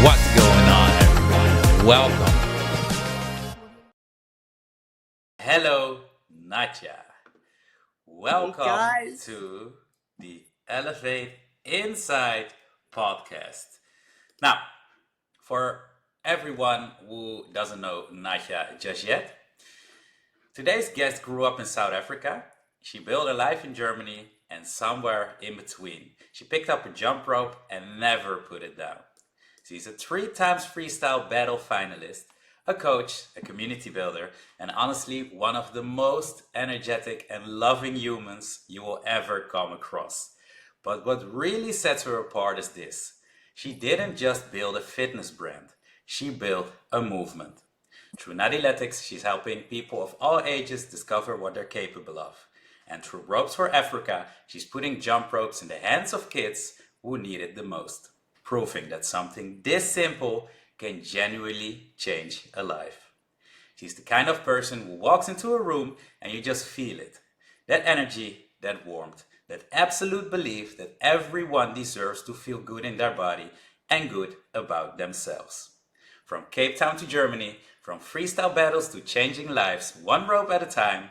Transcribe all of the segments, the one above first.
What's going on, everyone? Welcome. Hello, Nadja. Hey Welcome guys. to the Elevate Inside podcast. Now, for everyone who doesn't know Nadja just yet, today's guest grew up in South Africa. She built a life in Germany and somewhere in between. She picked up a jump rope and never put it down. She's a 3 times freestyle battle finalist, a coach, a community builder, and honestly, one of the most energetic and loving humans you will ever come across. But what really sets her apart is this: she didn't just build a fitness brand, she built a movement. Through Nadiletics, she's helping people of all ages discover what they're capable of. And through Ropes for Africa, she's putting jump ropes in the hands of kids who need it the most, proving that something this simple can genuinely change a life. She's the kind of person who walks into a room and you just feel it. That energy, that warmth, that absolute belief that everyone deserves to feel good in their body and good about themselves. From Cape Town to Germany, from freestyle battles to changing lives, one rope at a time,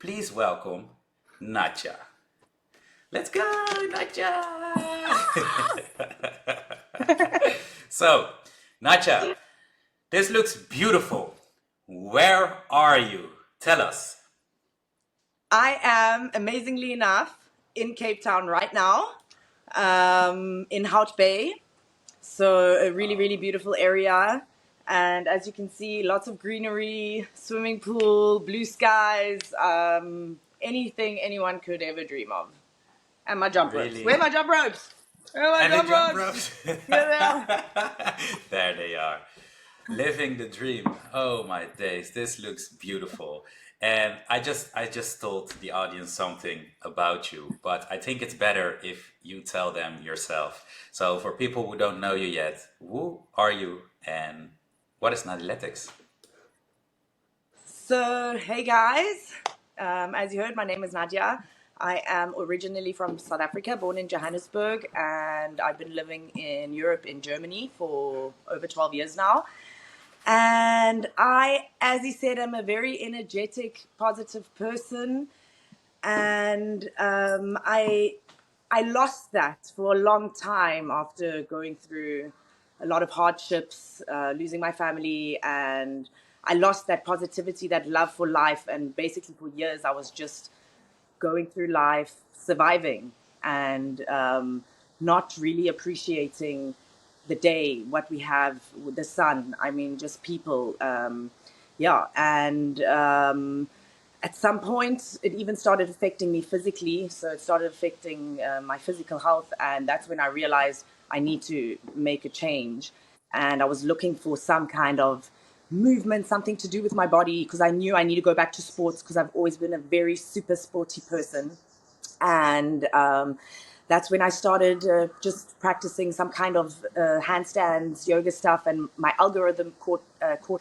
please welcome Nadja. Let's go, Nadja! So, Nadja, this looks beautiful. Where are you? Tell us. I am amazingly enough in Cape Town right now, in Hout Bay. So a really, really beautiful area. And as you can see, lots of greenery, swimming pool, blue skies, anything anyone could ever dream of. And my jump ropes. Really? Where are my jump ropes? Where are my And the jump jump ropes? ropes. Here they are. There they are. Living the dream. Oh my days, this looks beautiful. And I just told the audience something about you, but I think it's better if you tell them yourself. So for people who don't know you yet, who are you and what is Nadiletics? So, hey guys. As you heard, my name is Nadja. I am originally from South Africa, born in Johannesburg, and I've been living in Europe, in Germany, for over 12 years now. And I, as he said, am a very energetic, positive person. And I lost that for a long time after going through a lot of hardships, losing my family, and I lost that positivity, that love for life. And basically, for years, I was just going through life, surviving, and not really appreciating the day, what we have with the sun. I mean, just people. Yeah. And at some point, it even started affecting me physically. So it started affecting my physical health. And that's when I realized I need to make a change. And I was looking for some kind of movement, something to do with my body, because I knew I need to go back to sports because I've always been a very super sporty person. And that's when I started just practicing some kind of handstands, yoga stuff, and my algorithm caught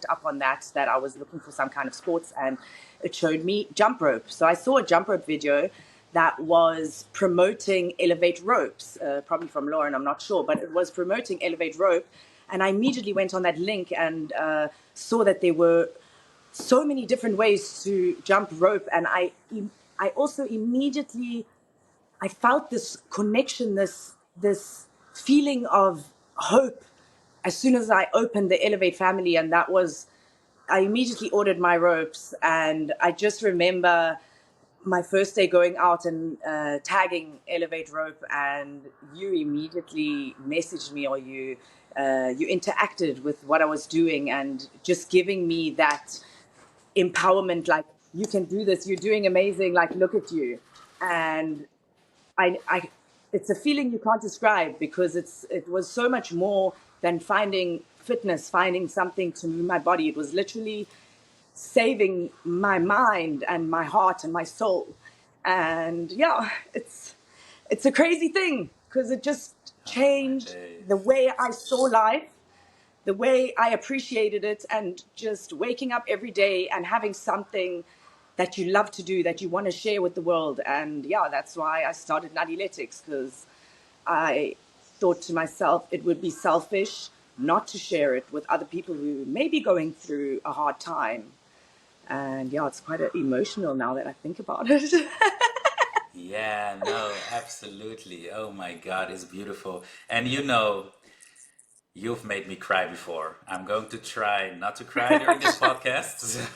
up on that I was looking for some kind of sports, and it showed me jump rope. So I saw a jump rope video that was promoting Elevate Ropes, probably from Lauren, I'm not sure, but it was promoting Elevate Rope, and I immediately went on that link and saw that there were so many different ways to jump rope, and I also immediately I felt this connection, this feeling of hope as soon as I opened the Elevate family, and that was I immediately ordered my ropes, and I just remember my first day going out and tagging Elevate Rope, and you immediately messaged me, or you interacted with what I was doing, and just giving me that empowerment, like, you can do this, you're doing amazing, like, look at you. And I it's a feeling you can't describe, because it was so much more than finding fitness, finding something to move my body. It was literally saving my mind and my heart and my soul. And yeah, it's a crazy thing, because it just Oh my changed the days. way I saw life, the way I appreciated it, and just waking up every day and having something that you love to do, that you want to share with the world. And yeah, that's why I started Nadiletics, because I thought to myself it would be selfish not to share it with other people who may be going through a hard time. And yeah, it's quite emotional now that I think about it. Yeah, no, absolutely. Oh my God, it's beautiful. And you know, you've made me cry before. I'm going to try not to cry during this podcast. This is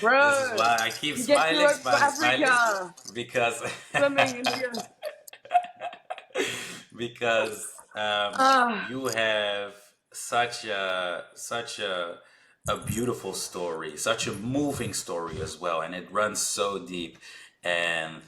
Bro, why I keep you get to smiling, work for smiling, smiling, Africa, because swimming in the because ah, you have such a beautiful story, such a moving story as well, and it runs so deep. And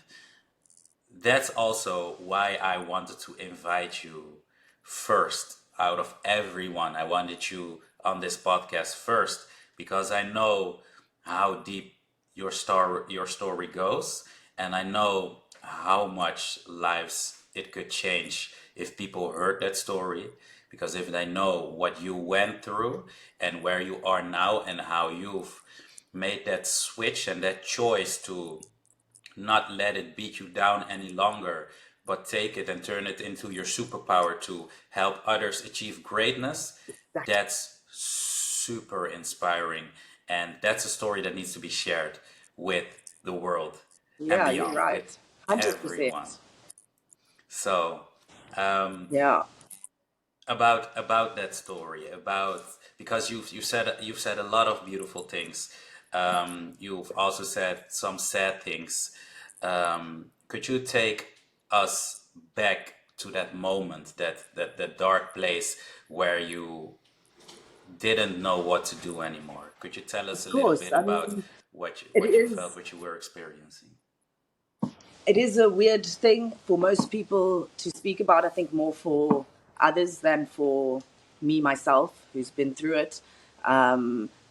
that's also why I wanted to invite you first out of everyone. I wanted you on this podcast first because I know how deep your story goes, and I know how much lives it could change if people heard that story. Because if they know what you went through and where you are now and how you've made that switch and that choice to not let it beat you down any longer, but take it and turn it into your superpower to help others achieve greatness, exactly. that's super inspiring. And that's a story that needs to be shared with the world and Yeah, you're beyond, with right. 100%. everyone. So, um, Yeah. about that story, about, because you've said a lot of beautiful things. You've also said some sad things. Could you take us back to that moment, that dark place where you didn't know what to do anymore? Could you tell us Of a little course. bit I about mean, it what you felt, is. what you were experiencing? It is a weird thing for most people to speak about. I think more for others than for me myself, who's been through it.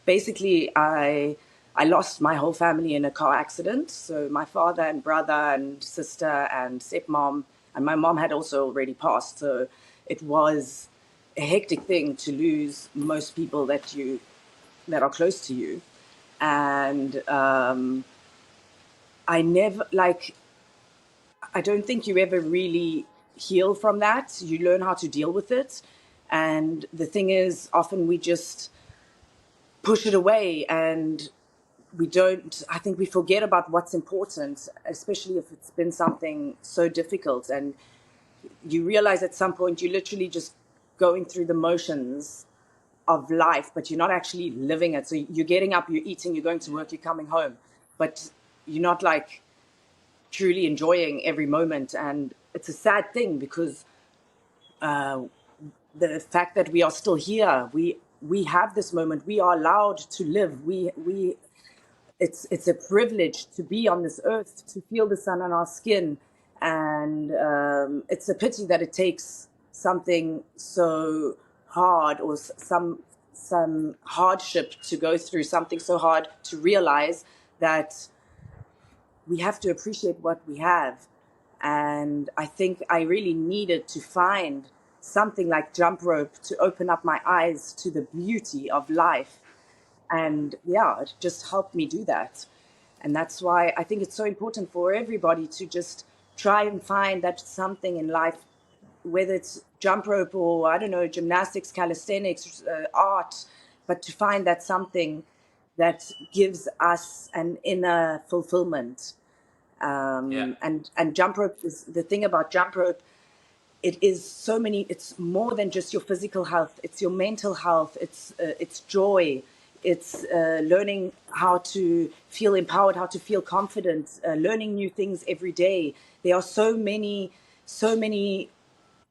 Basically, I lost my whole family in a car accident. So my father and brother and sister and stepmom, and my mom had also already passed. So it was a hectic thing to lose most people that are close to you. And I never like I don't think you ever really heal from that. You learn how to deal with it. And the thing is, often we just push it away and we don't, I think we forget about what's important, especially if it's been something so difficult. And you realize at some point you're literally just going through the motions of life, but you're not actually living it. So you're getting up, you're eating, you're going to work, you're coming home, but you're not like truly enjoying every moment. And it's a sad thing because the fact that we are still here, we have this moment, we are allowed to live. We it's a privilege to be on this earth, to feel the sun on our skin, and it's a pity that it takes something so hard or some hardship to go through something so hard to realize that we have to appreciate what we have. And I think I really needed to find something like jump rope to open up my eyes to the beauty of life. And yeah, it just helped me do that. And that's why I think it's so important for everybody to just try and find that something in life, whether it's jump rope or, I don't know, gymnastics, calisthenics, art, but to find that something that gives us an inner fulfillment. Yeah, And jump rope is the thing about jump rope. It is so many. It's more than just your physical health. It's your mental health. It's joy. It's learning how to feel empowered, how to feel confident, learning new things every day. There are so many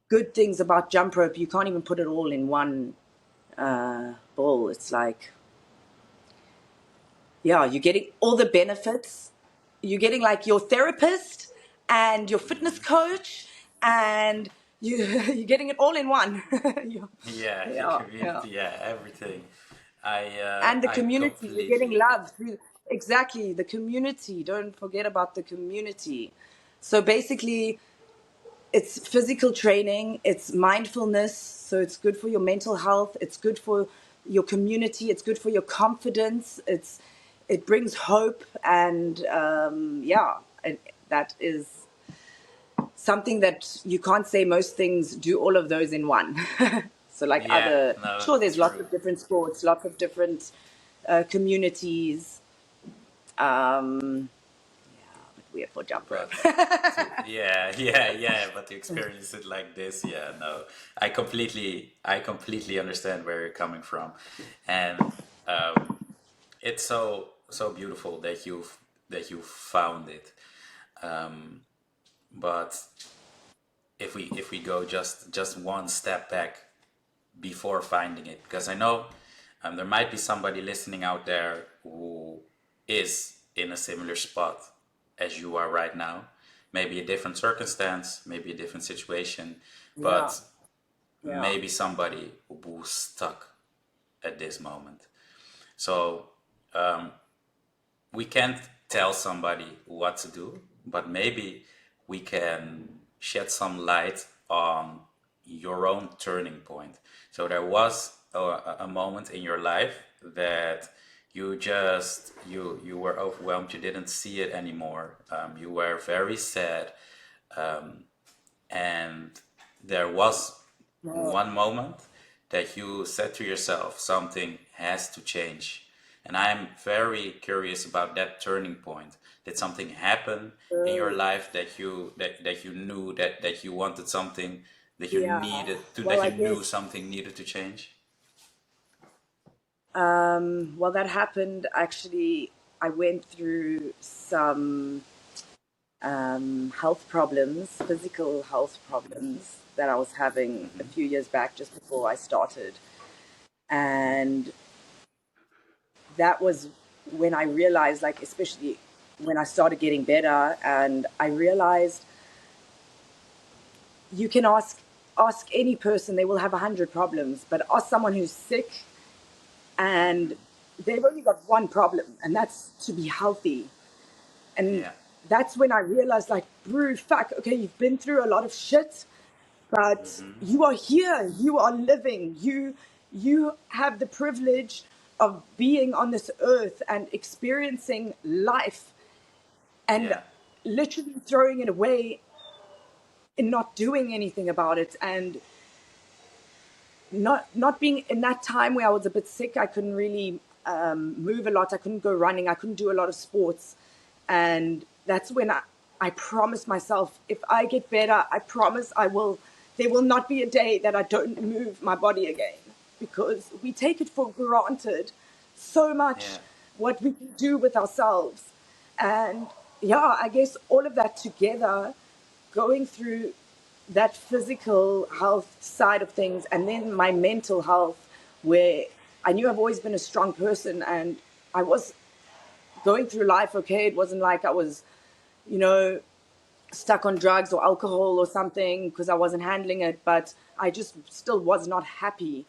good things about jump rope. You can't even put it all in one bowl. It's like, yeah, you're getting all the benefits. You're getting like your therapist and your fitness coach, and you're getting it all in one. yeah, the Yeah, yeah. community, yeah, everything. I And the I community, you're getting completely love through exactly the community. Don't forget about the community. So basically, it's physical training, it's mindfulness, so it's good for your mental health, it's good for your community, it's good for your confidence, it brings hope, and that is something that you can't say most things do all of those in one. So like Yeah, no, sure, there's lots true. of different sports, lots of different communities. But we're for jump rope. But yeah, yeah, but to experience it like this, yeah, no, I completely understand where you're coming from, and it's so beautiful that you found it. But if we go just one step back before finding it, because I know there might be somebody listening out there who is in a similar spot as you are right now, maybe a different circumstance, maybe a different situation, Yeah, but yeah, maybe somebody who's stuck at this moment. So we can't tell somebody what to do, but maybe we can shed some light on your own turning point. So there was a moment in your life that you were overwhelmed. You didn't see it anymore. You were very sad, and there was yeah. one moment that you said to yourself, something has to change. And I'm very curious about that turning point. Did something happen in your life that you knew that you wanted something, Yeah. Well, that I you knew guess, something needed to change? well, that happened actually. I went through some health problems, physical health problems that I was having a few years back just before I started. And that was when I realized, like, especially when I started getting better, and I realized you can ask any person, they will have 100 problems, but ask someone who's sick and they've only got one problem, and that's to be healthy. And Yeah, that's when I realized, like, brew, fuck, okay, you've been through a lot of shit, but you are here, you are living, you have the privilege of being on this earth and experiencing life, and yeah, literally throwing it away and not doing anything about it, and not being in that time where I was a bit sick. I couldn't really move a lot. I couldn't go running. I couldn't do a lot of sports. And that's when I promised myself, if I get better, I promise there will not be a day that I don't move my body again, because we take it for granted so much yeah, what we can do with ourselves. And yeah, I guess all of that together, going through that physical health side of things, and then my mental health, where I knew I've always been a strong person, and I was going through life okay. It wasn't like I was, you know, stuck on drugs or alcohol or something because I wasn't handling it, but I just still was not happy.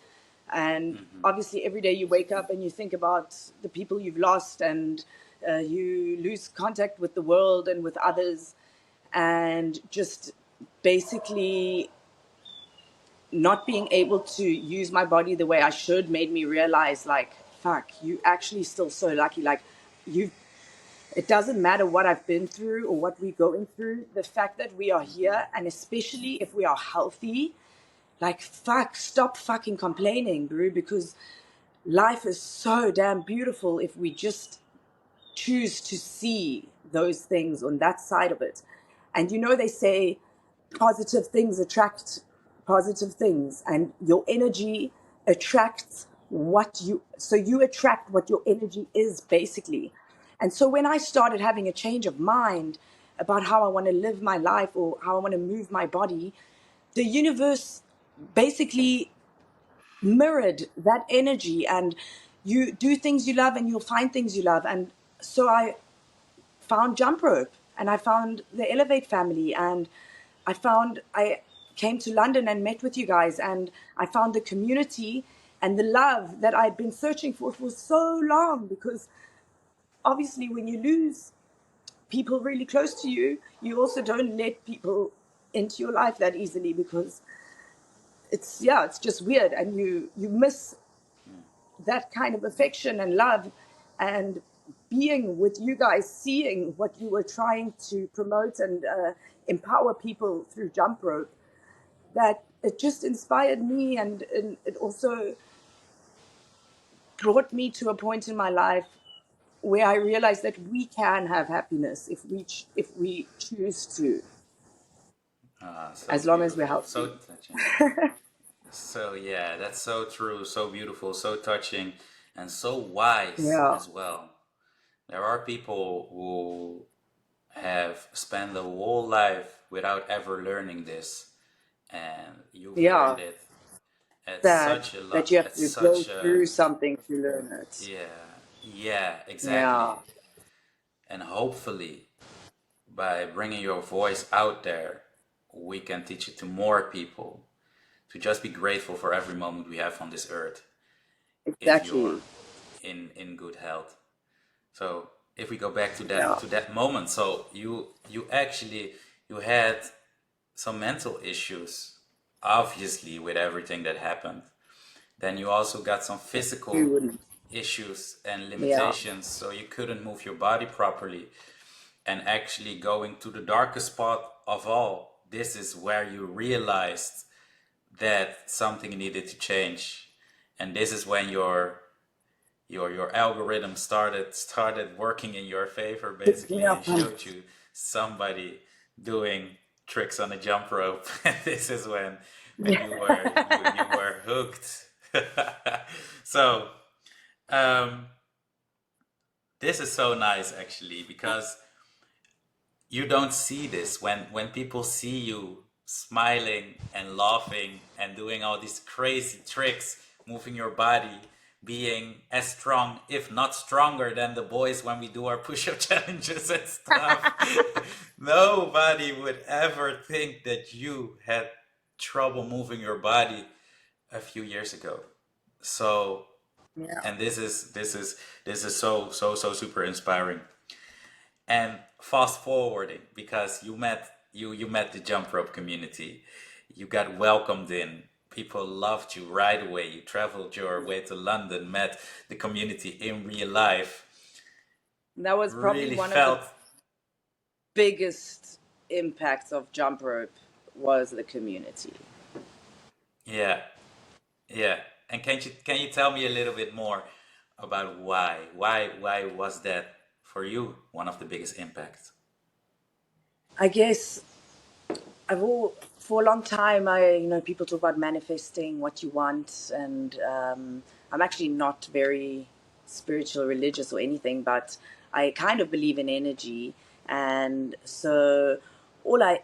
And obviously, every day you wake up and you think about the people you've lost, and you lose contact with the world and with others, and just basically not being able to use my body the way I should made me realize, like, fuck, you actually still so lucky. Like, you, it doesn't matter what I've been through or what we're going through. The fact that we are here, and especially if we are healthy, like, fuck, stop fucking complaining, bro, because life is so damn beautiful if we just choose to see those things on that side of it. And they say positive things attract positive things, and your energy attracts so you attract what your energy is, basically. And so when I started having a change of mind about how I want to live my life or how I want to move my body, the universe basically mirrored that energy, and you do things you love and you'll find things you love. And so I found jump rope, and I found the Elevate family, and I came to London and met with you guys, and I found the community and the love that I'd been searching for so long, because obviously when you lose people really close to you, you also don't let people into your life that easily, because it's just weird, and you miss that kind of affection and love and being with you guys, seeing what you were trying to promote and empower people through jump rope, that it just inspired me, and it also brought me to a point in my life where I realized that we can have happiness if we choose to, So as long as we're beautiful, so healthy. touching. So yeah, that's so true, so beautiful, so touching, and so wise Yeah, as well. There are people who have spent their whole life without ever learning this, and you've yeah, learned it at that such a lot, that you have at to go such a, through something to learn it. yeah, yeah, Yeah, exactly. And hopefully, by bringing your voice out there, we can teach it to more people to just be grateful for every moment we have on this earth if you're exactly. in good health. So if we go back Yeah, to that moment, so you actually you had some mental issues, obviously, with everything that happened. Then you also got some you physical wouldn't. issues and Yeah, limitations, so you couldn't move your body properly. And actually going to the darkest spot of all, this is where you realized that something needed to change. And this is when your algorithm started working in your favor picking basically, and up on showed you somebody doing tricks on a jump rope. And this is when you were hooked. So um, this is so nice actually, because you don't see this when people see you smiling and laughing and doing all these crazy tricks, moving your body, being as strong, if not stronger than the boys when we do our push-up challenges and stuff. Nobody would ever think that you had trouble moving your body a few years ago. So, yeah. and this is so super inspiring. And fast forwarding, because you met the jump rope community, you got welcomed in, people loved you right away, you traveled your way to London, met the community in real life, That was probably really one of the felt. biggest impacts of jump rope was the community. Yeah, yeah. And can you tell me a little bit more about why was that for you one of the biggest impacts? I guess for a long time, people talk about manifesting what you want, and I'm actually not very spiritual, religious, or anything, but I kind of believe in energy, and so all I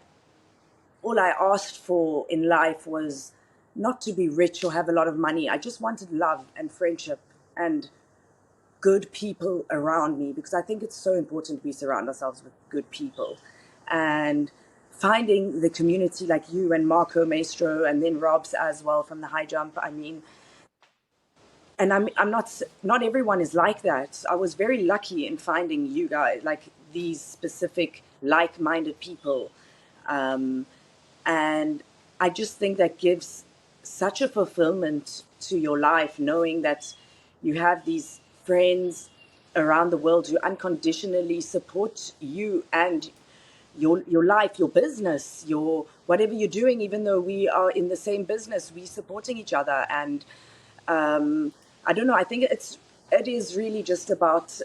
all I asked for in life was not to be rich or have a lot of money. I just wanted love and friendship and good people around me, because I think it's so important we surround ourselves with good people. And finding the community like you and Marco Maestro, and then Rob's as well from the high jump. I mean, and I'm not everyone is like that. I was very lucky in finding you guys, like these specific like-minded people. Um, and I just think that gives such a fulfillment to your life, knowing that you have these friends around the world who unconditionally support you and your life, your business, your whatever you're doing. Even though we are in the same business, we supporting each other. And I don't know, I think it is really just about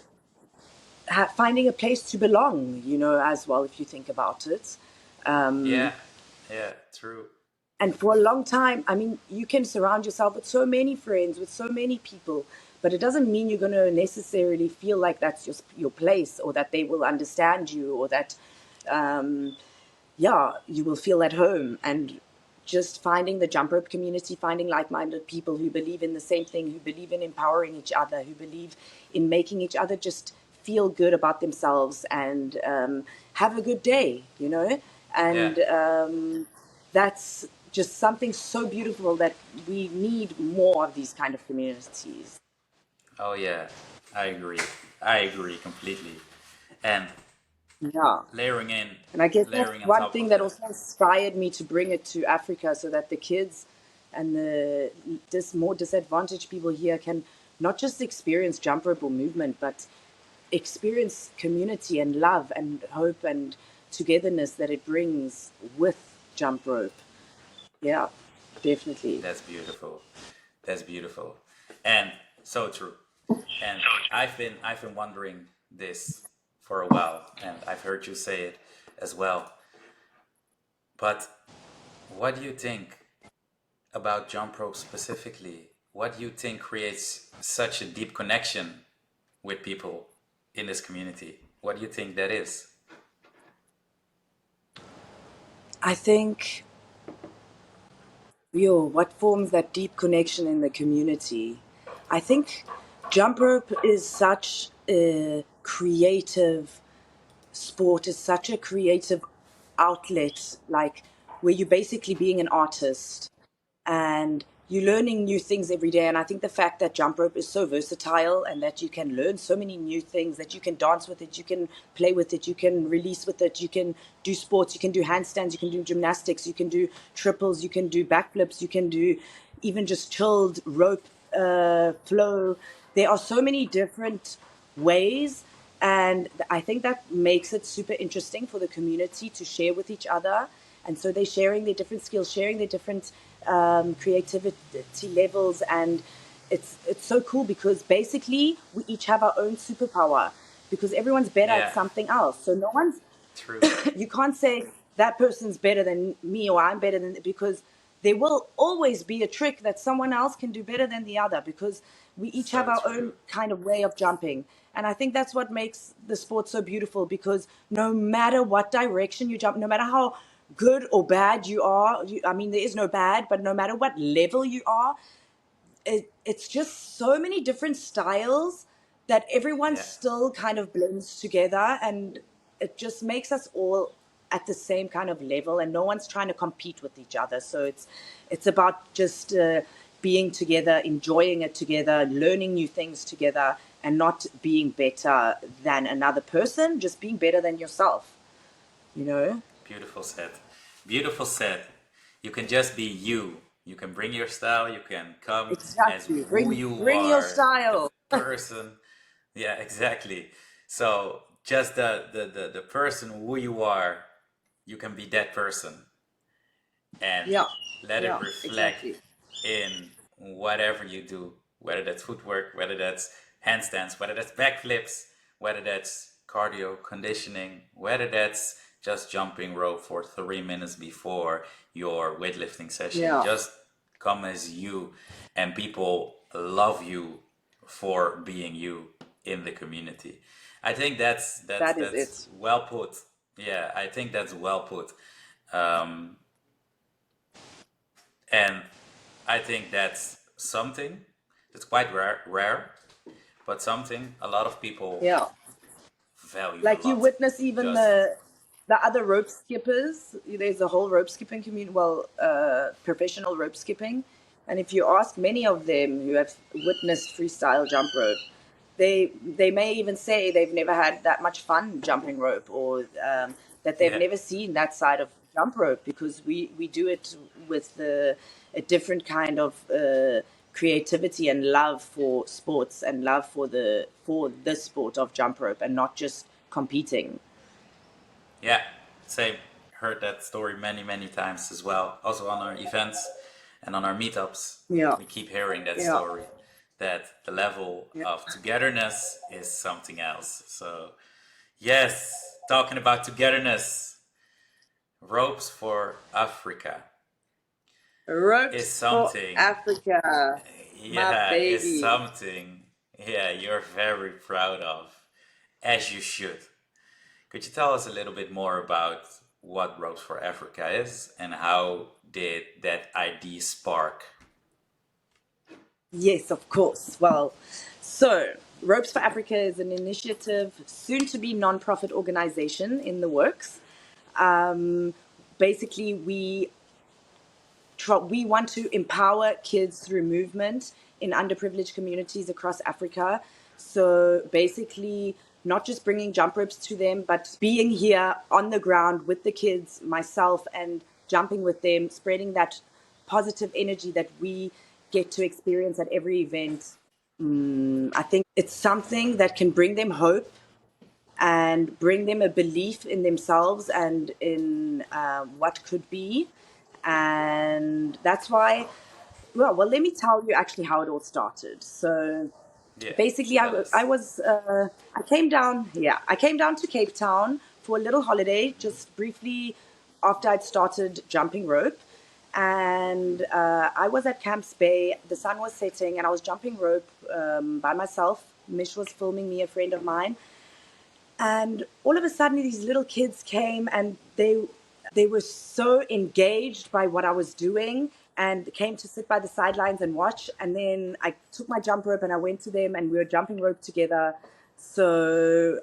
finding a place to belong, as well, if you think about it. Yeah, yeah, true. And for a long time, I mean, you can surround yourself with so many friends, with so many people, but it doesn't mean you're going to necessarily feel like that's your place, or that they will understand you, or that, yeah, you will feel at home. And just finding the jump rope community, finding like-minded people who believe in the same thing, who believe in empowering each other, who believe in making each other just feel good about themselves, and have a good day, Yeah. and that's just something so beautiful, that we need more of these kind of communities. Oh yeah, I agree. I agree completely. And Yeah. layering in, And I guess that's layering on one top thing of that that. also inspired me to bring it to Africa, so that the kids and the more disadvantaged people here can not just experience jump rope or movement, but experience community and love and hope and togetherness that it brings with jump rope. Yeah, definitely. That's beautiful. That's beautiful. And so true. And I've been wondering this for a while, and I've heard you say it as well. But what do you think about jump rope specifically? What do you think creates such a deep connection with people in this community? What do you think that is? I think, what forms that deep connection in the community? I think jump rope is such a creative sport, is such a creative outlet, like where you're basically being an artist and you're learning new things every day. And I think the fact that jump rope is so versatile and that you can learn so many new things, that you can dance with it, you can play with it, you can release with it, you can do sports, you can do handstands, you can do gymnastics, you can do triples, you can do backflips, you can do even just chilled rope flow. There are so many different ways, and I think that makes it super interesting for the community to share with each other. And so they're sharing their different skills, sharing their different creativity levels, and it's so cool because basically we each have our own superpower because everyone's better at Yeah, something else. So no one's true. you can't say that person's better than me or I'm better than, because there will always be a trick that someone else can do better than the other because we each have So our true. own kind of way of jumping. And I think that's what makes the sport so beautiful because no matter what direction you jump, no matter how good or bad you are, I mean, there is no bad, but no matter what level you are, it's just so many different styles that everyone Yeah. still kind of blends together, and it just makes us all at the same kind of level, and no one's trying to compete with each other. So it's about just being together, enjoying it together, learning new things together, and not being better than another person, just being better than yourself, you know. Beautiful said. Beautiful said. You can just be you. You can bring your style. You can come as Exactly. who Bring you bring your are, the style. person. Yeah, exactly. So just the person who you are, you can be that person and Yeah. let it Yeah, reflect exactly. in whatever you do, whether that's footwork, whether that's handstands, whether that's backflips, whether that's cardio conditioning, whether that's just jumping rope for 3 minutes before your weightlifting session. Yeah. Just come as you, and people love you for being you in the community. I think That is that's it. well put. Yeah, I think that's well put. Um, and I think that's something that's quite rare, but something a lot of people Yeah. value a Like you lot. witness even Just, the other rope skippers. There's a whole rope skipping community, well, professional rope skipping. And if you ask many of them who have witnessed freestyle jump rope, they may even say they've never had that much fun jumping rope, or that they've yeah, never seen that side of jump rope, because we do it with a different kind of creativity and love for sports and love for the sport of jump rope, and not just competing. yeah, same. Heard that story many times as well. Also on our events and on our meetups, Yeah, we keep hearing that yeah, story, that the level yeah. of togetherness is something else. So, yes, talking about togetherness, ropes for Africa is Ropes for something. Africa, my Yeah, is baby. something, yeah, you're very proud of, as you should. Could you tell us a little bit more about what Ropes for Africa is and how did that idea spark? Yes, of course. Well, so Ropes for Africa is an initiative, soon to be non-profit organization in the works. Basically, we want to empower kids through movement in underprivileged communities across Africa. So basically, not just bringing jump ropes to them, but being here on the ground with the kids, myself, and jumping with them, spreading that positive energy that we get to experience at every event. I think it's something that can bring them hope and bring them a belief in themselves and in what could be. And that's why, well, let me tell you actually how it all started. So Yeah, basically, tell us. I came down to Cape Town for a little holiday, just briefly after I'd started jumping rope. And I was at Camps Bay. The sun was setting, and I was jumping rope by myself. Mish was filming me, a friend of mine. And all of a sudden, these little kids came, and they were so engaged by what I was doing, and came to sit by the sidelines and watch. And then I took my jump rope and I went to them, and we were jumping rope together. So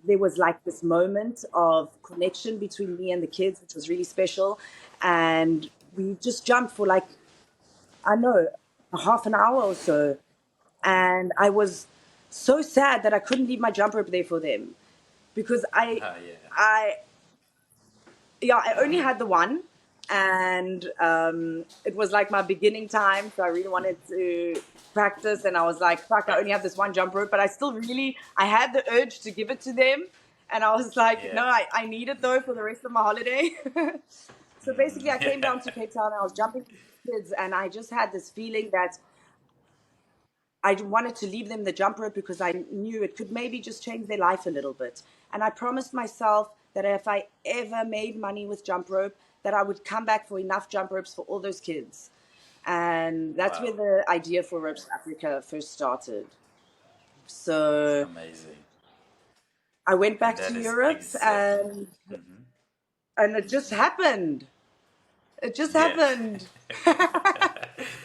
there was like this moment of connection between me and the kids, which was really special. And we just jumped for like, I know, a half an hour or so. And I was so sad that I couldn't leave my jump rope there for them, because Yeah. I, yeah, I only had the one, and it was like my beginning time, so I really wanted to practice, and I was like, fuck, I Right. only have this one jump rope, but I still really, I had the urge to give it to them, and I was like, Yeah. no, I need it though for the rest of my holiday. So basically, I came Yeah. down to Cape Town, and I was jumping with these kids, and I just had this feeling that I wanted to leave them the jump rope because I knew it could maybe just change their life a little bit. And I promised myself that if I ever made money with jump rope, that I would come back for enough jump ropes for all those kids. And that's where Wow. the idea for Ropes Africa first started. So Amazing. I went And back to that is Europe, exactly. and it just happened. It just Yeah. happened.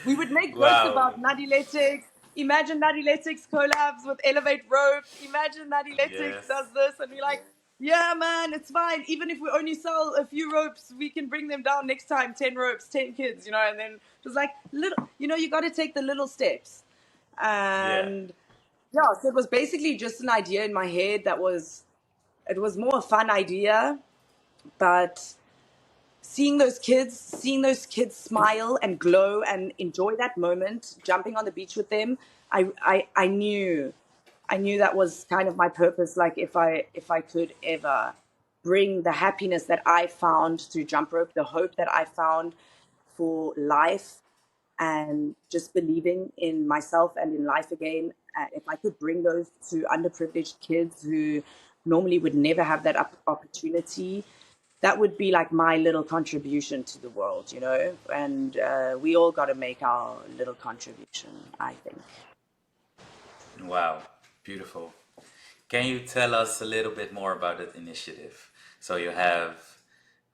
We would make jokes Wow. about Nadiletics. Imagine Nadiletics collabs with Elevate Rope. Imagine Nadiletics Yes. does this, and we're like, yeah, man, it's fine. Even if we only sell a few ropes, we can bring them down next time. 10 ropes, 10 kids, And then it was like little, you got to take the little steps. Yeah. And yeah, so it was basically just an idea in my head it was more a fun idea, but seeing those kids smile and glow and enjoy that moment, jumping on the beach with them, I knew that was kind of my purpose. Like if I could ever bring the happiness that I found through jump rope, the hope that I found for life, and just believing in myself and in life again, if I could bring those to underprivileged kids who normally would never have that opportunity, that would be like my little contribution to the world. And we all got to make our little contribution, I think. Wow. Beautiful. Can you tell us a little bit more about that initiative? So you have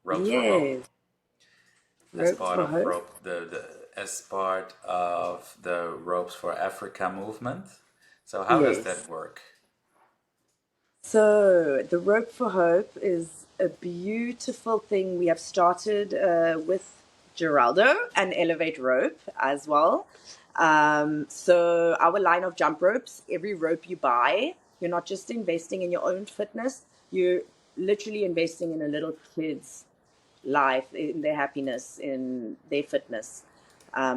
Ropes for Hope Yes, as ropes part for of hope. the Ropes for Africa movement. So how does Yes. that work? So the Rope for Hope is a beautiful thing we have started with Geraldo and Elevate Rope as well. So our line of jump ropes, every rope you buy, you're not just investing in your own fitness, you're literally investing in a little kid's life, in their happiness, in their fitness.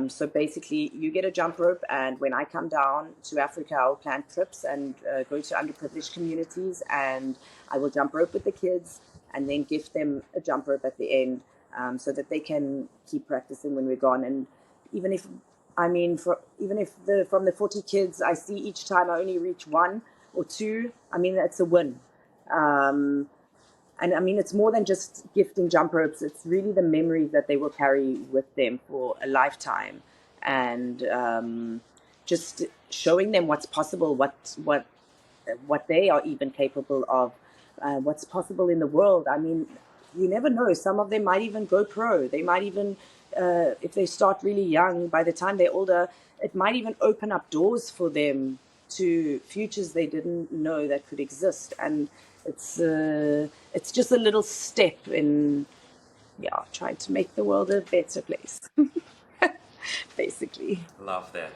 So basically, you get a jump rope, and when I come down to Africa, I'll plan trips and go to underprivileged communities, and I will jump rope with the kids, and then give them a jump rope at the end, so that they can keep practicing when we're gone. And even if, even if from the 40 kids I see each time I only reach one or two, I mean that's a win. Um, and I mean, it's more than just gifting jump ropes. It's really the memories that they will carry with them for a lifetime, and just showing them what's possible, what they are even capable of, what's possible in the world. I mean, you never know. Some of them might even go pro. They might even, if they start really young, by the time they're older, it might even open up doors for them to futures they didn't know that could exist. And it's just a little step in, yeah, trying to make the world a better place, basically. Love that.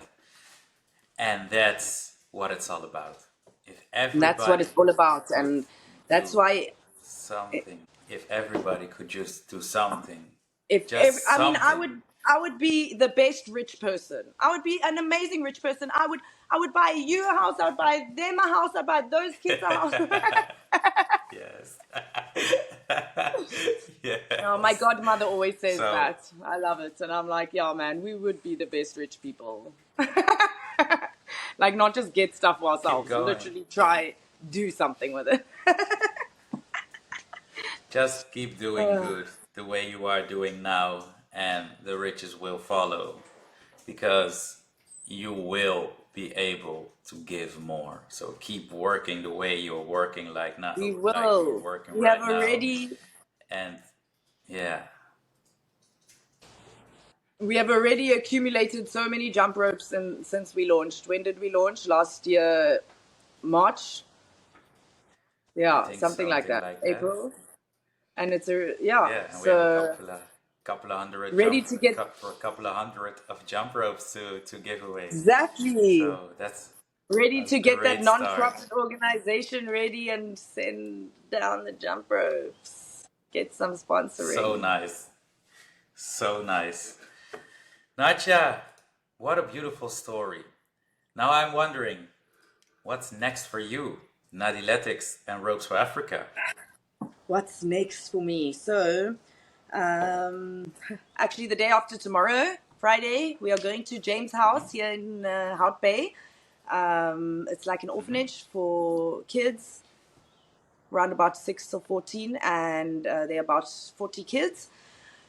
And that's what it's all about. If And that's what everybody it's all about. could And that's do why something, if everybody could just do something, if every, just I mean, something. I would be the best rich person. I would be an amazing rich person. I would buy you a house. I would buy them a house. I'd buy those kids a house. Yes. Oh, my Yes. godmother always says So that. I love it. And I'm like, yeah, man, we would be the best rich people. Like, not just get stuff for keep ourselves, going. literally try do something with it. Just keep doing good the way you are doing now, and the riches will follow because you will be able to give more. So keep working the way you're working like now, We like you're will. working We have right now. already And yeah, we have already accumulated so many jump ropes and since we launched. When did we launch? Last year, March? I Yeah, think something like something that. like that. April. And it's a yeah. Yeah, and we have a So couple of hundred ready to get for a couple of hundred of jump ropes to give away. exactly So that's ready a to get that great start. non-profit organization ready and send down the jump ropes. Get some So sponsoring. nice. So nice. Nadja, what a beautiful story. Now I'm wondering, what's next for you? Nadiletics and Ropes for Africa. What's next for me? So, um, actually, the day after tomorrow, Friday, we are going to James' house here in Hout Bay. It's like an orphanage for kids, around about 6 or 14, and they're about 40 kids.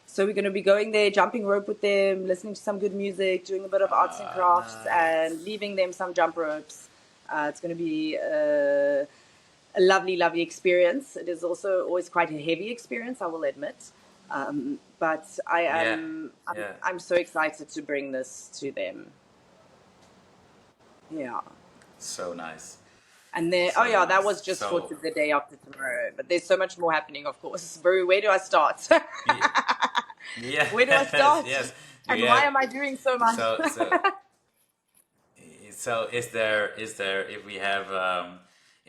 So we're going to be going there, jumping rope with them, listening to some good music, doing a bit of arts and Ah, crafts, and nice. leaving them some jump ropes. It's going to be a lovely, lovely experience. It is also always quite a heavy experience, I will admit. But Yeah, yeah. I'm so excited to bring this to them. Yeah. So nice. And then, oh So yeah, that was nice. just for So, the day after tomorrow. But there's so much more happening, of course. Bru, where do I start? y- Where do I yes, start? yes. Do And you why have am I doing so much? so so so is there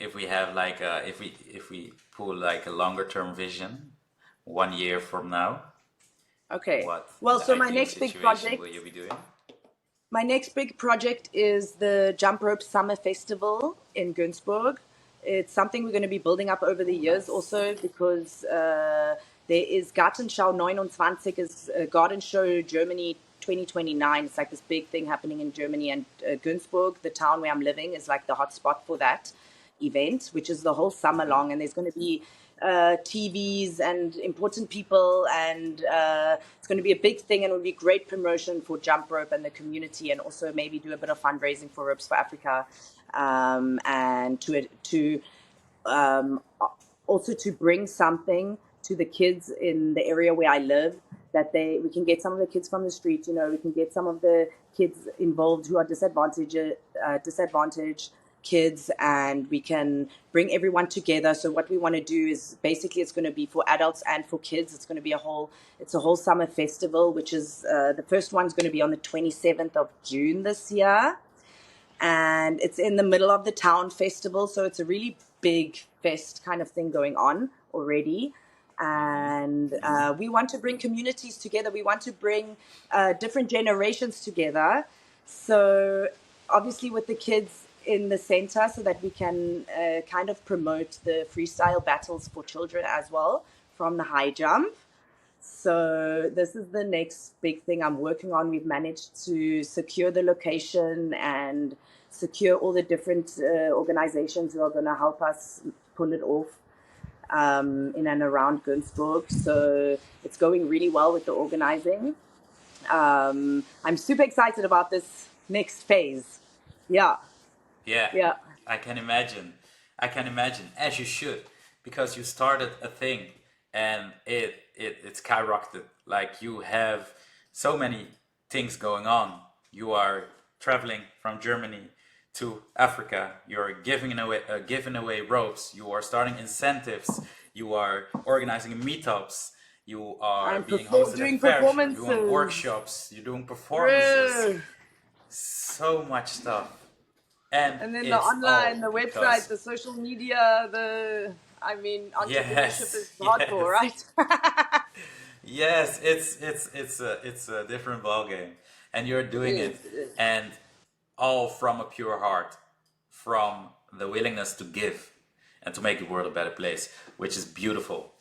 if we have like if we pull like a longer term vision 1 year from now, Okay. what Well, the so my ideal next big situation will project you be doing? My next big project is the Jump Rope Summer Festival in Günzburg. It's something we're going to be building up over the Oh, years nice. also because there is Gartenschau 29 is a garden show Germany 2029. It's like this big thing happening in Germany, and Günzburg, the town where I'm living, is like the hot spot for that event, which is the whole summer long. And there's going to be TVs and important people, and it's going to be a big thing, and it will be great promotion for jump rope and the community, and also maybe do a bit of fundraising for Ropes for Africa, and um, also to bring something to the kids in the area where I live, that we can get some of the kids from the street, we can get some of the kids involved who are disadvantaged kids, and we can bring everyone together. So what we want to do is basically it's going to be for adults and for kids. It's going to be a whole summer festival, which is the first one's going to be on the 27th of June this year, and it's in the middle of the town festival, so it's a really big fest kind of thing going on already. And we want to bring communities together. We want to bring different generations together. So obviously with the kids in the center, so that we can kind of promote the freestyle battles for children as well from the high jump. So this is the next big thing I'm working on. We've managed to secure the location and secure all the different organizations who are going to help us pull it off in and around Günzburg. So it's going really well with the organizing. I'm super excited about this next phase. Yeah, Yeah, yeah. I can imagine. I can imagine, as you should, because you started a thing and it skyrocketed. Like you have so many things going on. You are traveling from Germany to Africa. You're giving away ropes. You are starting incentives. You are organizing meetups. You are I'm being hosted at doing fairs. You're doing performances. workshops. You're doing performances. Bro. So much stuff. And And then the it's online, all the website, because, the social media, entrepreneurship yes, is hardcore, yes, right? Yes, it's a different ball game, and you're It doing is. it, It is. and all from a pure heart, from the willingness to give and to make the world a better place, which is beautiful.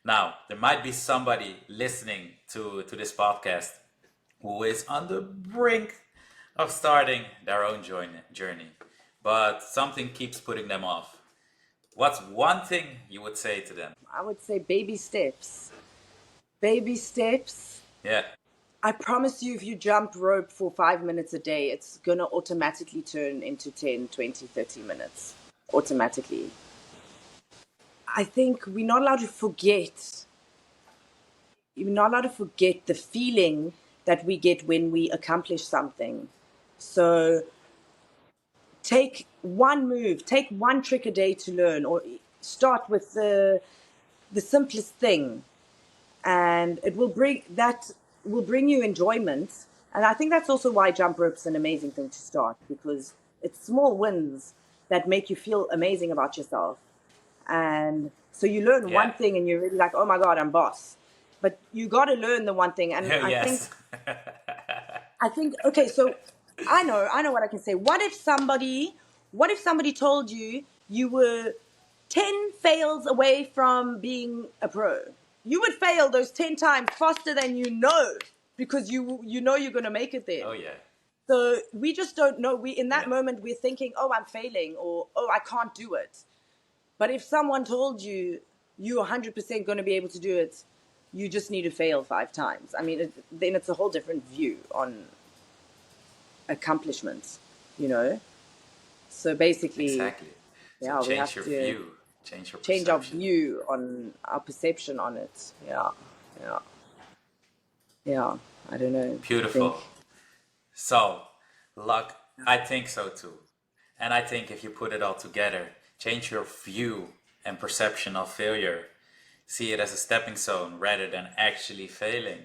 Now, there might be somebody listening to this podcast who is on the brink of starting their own journey, but something keeps putting them off. What's one thing you would say to them? I would say baby steps. Baby steps. Yeah, I promise you, if you jump rope for 5 minutes a day, it's going to automatically turn into 10, 20, 30 minutes. Automatically. I think we're not allowed to forget the feeling that we get when we accomplish something. So take one trick a day to learn, or start with the simplest thing, and it will bring you enjoyment. And I think that's also why jump rope's an amazing thing to start, because it's small wins that make you feel amazing about yourself. And so you learn yeah, one thing and you're really like, oh my God, I'm boss. But you got to learn the one thing. And yes, I think, okay, so I know what I can say. What if somebody told you you were 10 fails away from being a pro? You would fail those 10 times faster than you know, because you know you're going to make it there. oh yeah, So we just don't know. We in that yeah, moment we're thinking, "Oh, I'm failing," or "Oh, I can't do it." But if someone told you you're 100% going to be able to do it, you just need to fail 5 times. I mean, then it's a whole different view on accomplishments, you know? So basically, exactly. So yeah, we change have your to view, change your change our perception. view on our perception on it. Yeah, yeah, yeah. I don't know. I think, Beautiful. So, luck, I think so too. And I think if you put it all together, change your view and perception of failure, see it as a stepping stone rather than actually failing,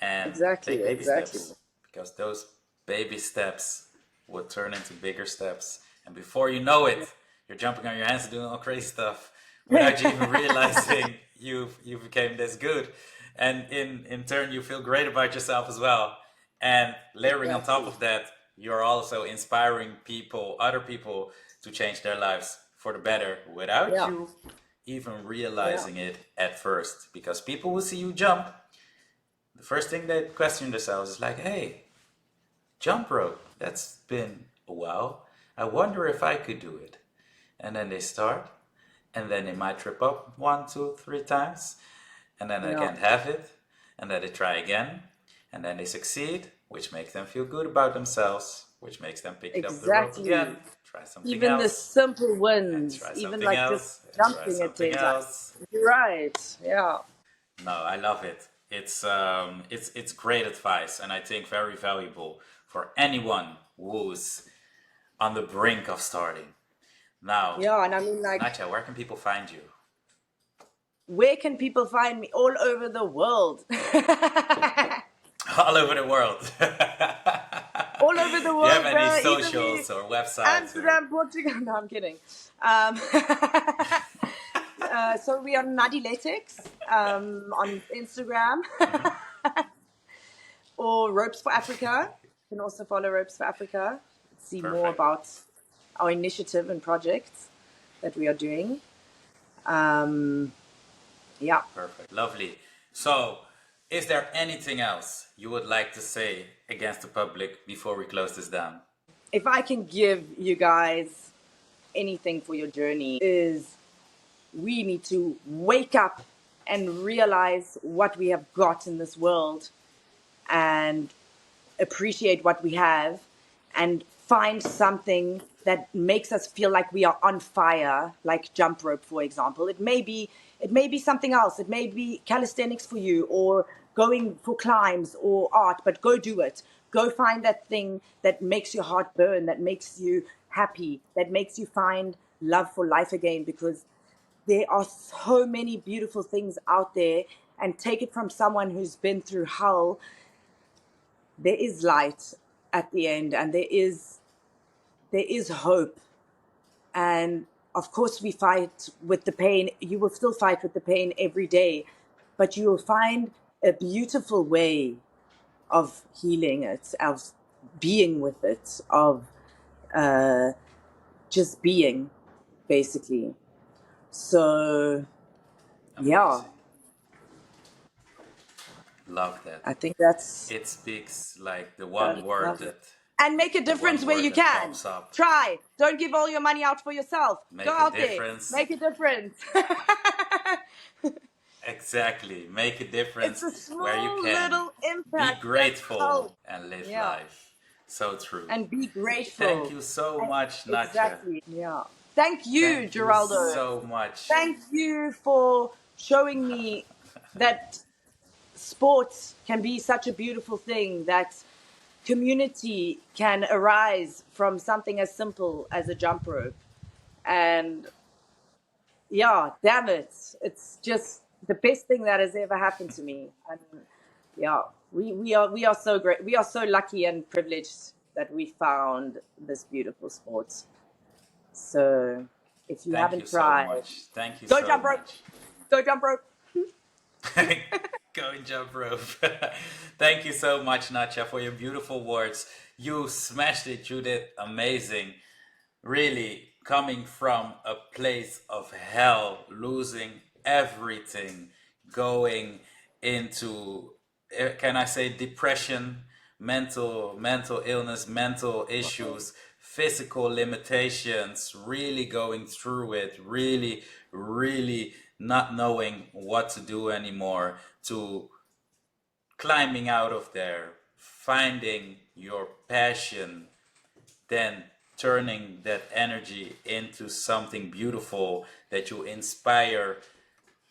and exactly, take baby exactly. steps, because those baby steps will turn into bigger steps. And before you know it, you're jumping on your hands and doing all crazy stuff without you even realizing you became this good. And in turn, you feel great about yourself as well. And layering on top Exactly. of that, you're also inspiring people, other people, to change their lives for the better without Yeah, you even yeah, realizing it at first. Because people will see you jump, the first thing they question themselves is like, hey, jump rope, that's been a while. I wonder if I could do it. And then they start, and then they might trip up 1, 2, 3 times, and then they yeah. can't have it, and then they try again, and then they succeed, which makes them feel good about themselves, which makes them pick up the rope again, Exactly. try something Even the else, simple and wins, try even something like just else, and try jumping at something 10 times. else. You're right. Yeah. No, I love it. It's great advice, and I think very valuable for anyone who's on the brink of starting. Now, Yeah. And I mean, like, Nadja, where can people find you? where can people find me? All over the world. All over the world. All over the Do you have world, any bro. Either we socials or websites or? Amsterdam, Portugal. No, I'm kidding. Um, so we are Nadiletics on Instagram, or Ropes for Africa. You can also follow Ropes for Africa. See more Perfect. about our initiative and projects that we are doing. Um, yeah. Perfect. Lovely. So, is there anything else you would like to say against the public before we close this down? If I can give you guys anything for your journey, is we need to wake up and realize what we have got in this world, and appreciate what we have, and find something that makes us feel like we are on fire, like jump rope, for example. It may be something else. It may be calisthenics for you, or going for climbs or art, but go do it. Go find that thing that makes your heart burn, that makes you happy, that makes you find love for life again, because there are so many beautiful things out there. And take it from someone who's been through hell. There is light at the end, and there is hope. And of course we fight with the pain. You will still fight with the pain every day, but you will find a beautiful way of healing it, of being with it, of just being, basically. So, yeah, Amazing. Love that. I think that's It speaks like the that one is word lovely. that And make a the difference one where word you that can. pops up. Try. Don't give all your money out for yourself. Go Make a out there. difference. Make a difference. Exactly. Make a It's difference a where you small can. little Be impact that grateful counts. and live Yeah. life. So true. And be Thank grateful. you so And much, Nadja. exactly. Yeah. Thank you, Thank you Geraldo. so much. Thank you for showing me that sports can be such a beautiful thing, that community can arise from something as simple as a jump rope. And yeah, damn it. It's just the best thing that has ever happened to me. And yeah, we are so great. We are so lucky and privileged that we found this beautiful sport. So if you Thank you haven't so tried, much. Thank you go so jump rope. much. Go jump rope. Go and jump rope. Thank you so much, Nadja, for your beautiful words. You smashed it. You did amazing. Really coming from a place of hell, losing everything, going into, can I say, depression, mental illness, mental issues, physical limitations, really going through it, really not knowing what to do anymore, to climbing out of there, finding your passion, then turning that energy into something beautiful that you inspire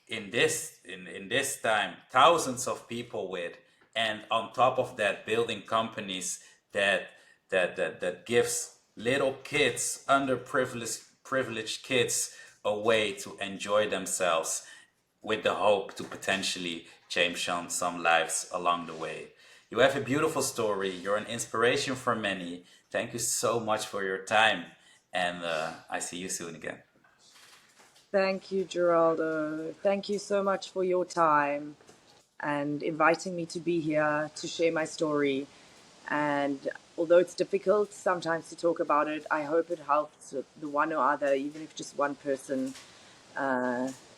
in this time thousands of people with, and on top of that building companies that that gives little kids, privileged kids, a way to enjoy themselves, with the hope to potentially change some lives along the way. You have a beautiful story. You're an inspiration for many. Thank you so much for your time. And I see you soon again. Thank you, Geraldo. Thank you so much for your time and inviting me to be here to share my story. And although it's difficult sometimes to talk about it, I hope it helps the one or other, even if just one person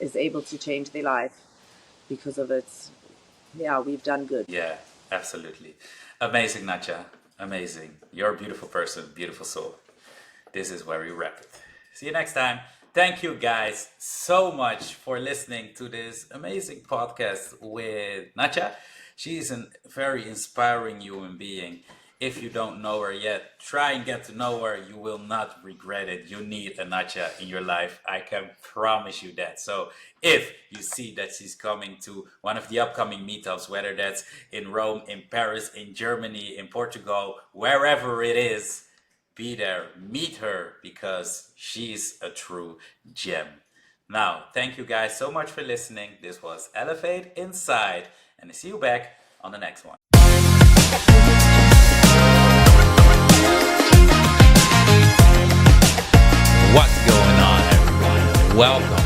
is able to change their life because of it. Yeah, we've done good. Yeah, absolutely. Amazing, Nadja. Amazing. You're a beautiful person, beautiful soul. This is where we wrap it. See you next time. Thank you guys so much for listening to this amazing podcast with Nadja. She's a very inspiring human being. If you don't know her yet, try and get to know her. You will not regret it. You need a Nadja in your life. I can promise you that. So if you see that she's coming to one of the upcoming meetups, whether that's in Rome, in Paris, in Germany, in Portugal, wherever it is, be there, meet her, because she's a true gem. Now, thank you guys so much for listening. This was Elevate Inside, and I see you back on the next one. What's going on, everyone? Welcome